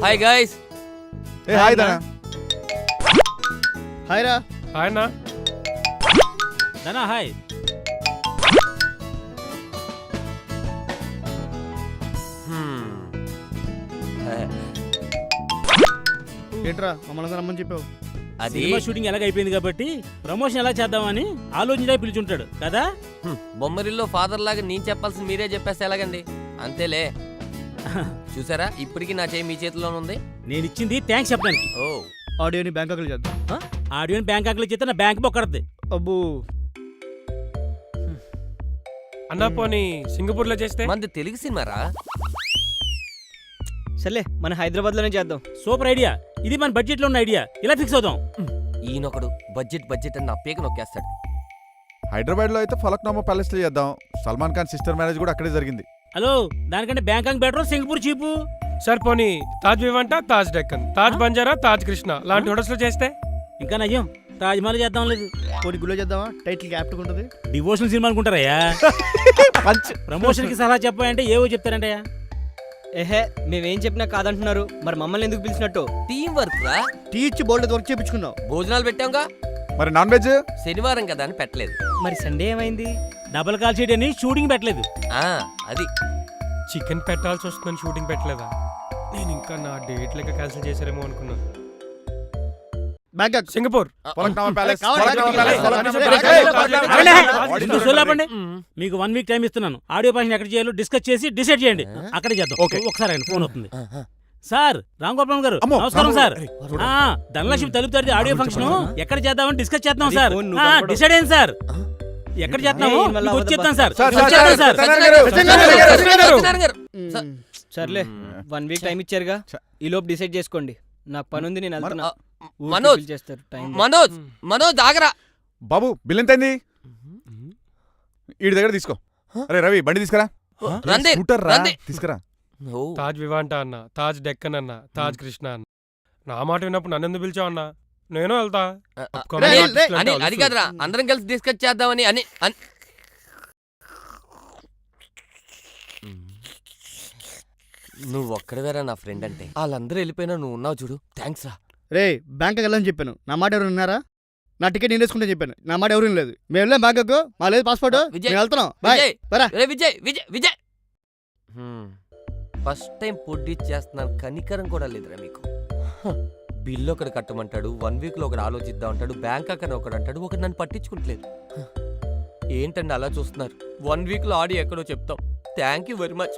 Hi guys. ఏ hi దనా. Hi రా. హాయ్ అన్న. దనా హాయ్. ఏంట్రా మమ్మల్ని రమ్మని చెప్పావు? అది సినిమా షూటింగ్ ఎలాగ అయిపోయింది కాబట్టి ప్రమోషన్ ఎలా చేద్దామని ఆలోచించడానికి పిలుచుంటాడు కదా. బొమ్మరిల్లో ఫాదర్ లాగా నేను చెప్పాల్సింది మీరే చెప్పేస్తే ఎలాగండి? అంతేలే. చూసారా ఇప్పటికి నా చేయి మీ చేతిలోనే ఉంది. నేను ఇచ్చింది థ్యాంక్స్ చెప్పడానికి. ఓ ఆడియోని బ్యాంకాక్లో చేద్దాం. ఆడియోని బ్యాంకాక్లో చేస్తే నా బ్యాంక్ బొక్కడద్ది. అబ్బో అన్నా పోనీ సింగపూర్ లో చేస్తే? మనది తెలుగు సినిమారా? సర్లే మన హైదరాబాద్ లోనే చేద్దాం. Super idea. ఇది మన బడ్జెట్ లో ఉన్న ఐడియా. ఇలా ఫిక్స్ అవుదాం. ఈయనొకడు బడ్జెట్ అని నా పేక నొక్కేస్తాడు. హైదరాబాద్ లో అయితే ఫలక్నామా ప్యాలెస్ లో చేద్దాం. సల్మాన్ ఖాన్ సిస్టర్ మ్యారేజ్ కూడా అక్కడే జరిగింది. హలో, దానికంటే బ్యాంకాక్ బెటర్, సింగపూర్ చీపు. సార్ పోనీ తాజ్ వివంట, తాజ్ డెక్కన్, తాజ్ బంజారా, తాజ్ కృష్ణ లాంటి హోటల్స్ లో చేస్తే? ఇంకా నయ్యం తాజ్ మహల్ చేద్దాం. లేదు కొన్ని గుళ్ళో చేద్దామా? టైటిల్ క్యాప్ట్ ఉంటుంది. డివోషనల్ సినిమా అనుకుంటారయ్యా. ప్రమోషన్ కి సలహా చెప్పాయంటే ఏవో చెప్తారంటయ్యా. ఏహే, మేమేం చెప్పినా కాదంటున్నారు. మరి మమ్మల్ని ఎందుకు పిలిచినట్టు? టీం వర్క్ రా. టీ ఇచ్చి బోల్డ్ వర్క్ చేయించుకున్నాం. భోజనాలు పెట్టాంగా. మరి నాన్ వెజ్? శనివారం కదా అని పెట్టలేదు. మరి సండే ఏమైంది? డబల్ కాల్ చేయడని షూటింగ్ పెట్టలేదు. అది చికెన్ పెట్టాల్సి వస్తుందని షూటింగ్ పెట్టలేదా? నేను ఇంకా నా డేట్ లెక్క క్యాన్సిల్ చేశారేమో అనుకున్నా. Bangkok, Singapore. ఫలక్నామా ప్యాలెస్. ముందు సోలాపండి. మీకు 1 వీక్ టైం ఇస్తున్నాను. ఆడియో భాషను ఎక్కడ చేయాలో డిస్కస్ చేసి డిసైడ్ చేయండి. అక్కడే చేద్దాం. ఒకసారి ఆయన ఫోన్ అవుతుంది. సార్ రాంగోపాలం గారు నమస్కారం సార్. ధనలక్ష్మి తలుపుతారు ఆడియో ఫంక్షన్ ఎక్కడ చేద్దామని డిస్కస్ చేద్దాం సార్. డిసైడ్ అయింది సార్. ఎక్కడ చేద్దాము వచ్చేద్దాం సార్. సర్లే 1 వీక్ టైం ఇచ్చారుగా, ఈ లోపు డిసైడ్ చేసుకోండి. నాకు పని ఉంది, నేను వెళ్తున్నా. మనోజ్ ఆగరా బాబు. బిల్ ఎంతైంది? వీడి దగ్గర తీసుకో. అరే రవి బండి తీసుకురా. తీసుకురా. తాజ్ వివాంట అన్న, తాజ్ డెక్కన్ అన్న, తాజ్ కృష్ణ అన్న. నా మాట విన్నప్పుడు నన్ను ఎందుకు పిలిచావు అన్న? నేను వెళ్తా. అది కదరా, అందరం కలిసి డిస్కస్ చేద్దామని అని. నువ్వు ఒక్కడవేరా నా ఫ్రెండ్ అంటే. వాళ్ళందరూ వెళ్ళిపోయినా నువ్వు ఉన్నావు చూడు. థ్యాంక్స్ రా. రే బ్యాంకాక్ వెళ్ళని చెప్పాను. నా మాట ఎవరు విన్నారా? నా టికెట్ నేను వేసుకుంటే చెప్పాను. నా మాట ఎవరు లేదు. మేము వెళ్ళాం బ్యాంకాక్. మా లేదు పాస్పోర్ట్. వెళ్తున్నాం. విజయ్ ఫస్ట్ టైం పొడ్డి చేస్తున్నాను. కనికరం కూడా లేదురా మీకు. బిల్లు ఒకటి కట్టమంటాడు, 1 వీక్ లో ఒకటి ఆలోచిద్దాం అంటాడు, బ్యాంకాక్ అని ఒకటి అంటాడు, ఒకటి నన్ను పట్టించుకుంటలేదు. ఏంటండి అలా చూస్తున్నారు? 1 వీక్ లో ఆడి ఎక్కడో చెప్తాం. Thank you very much.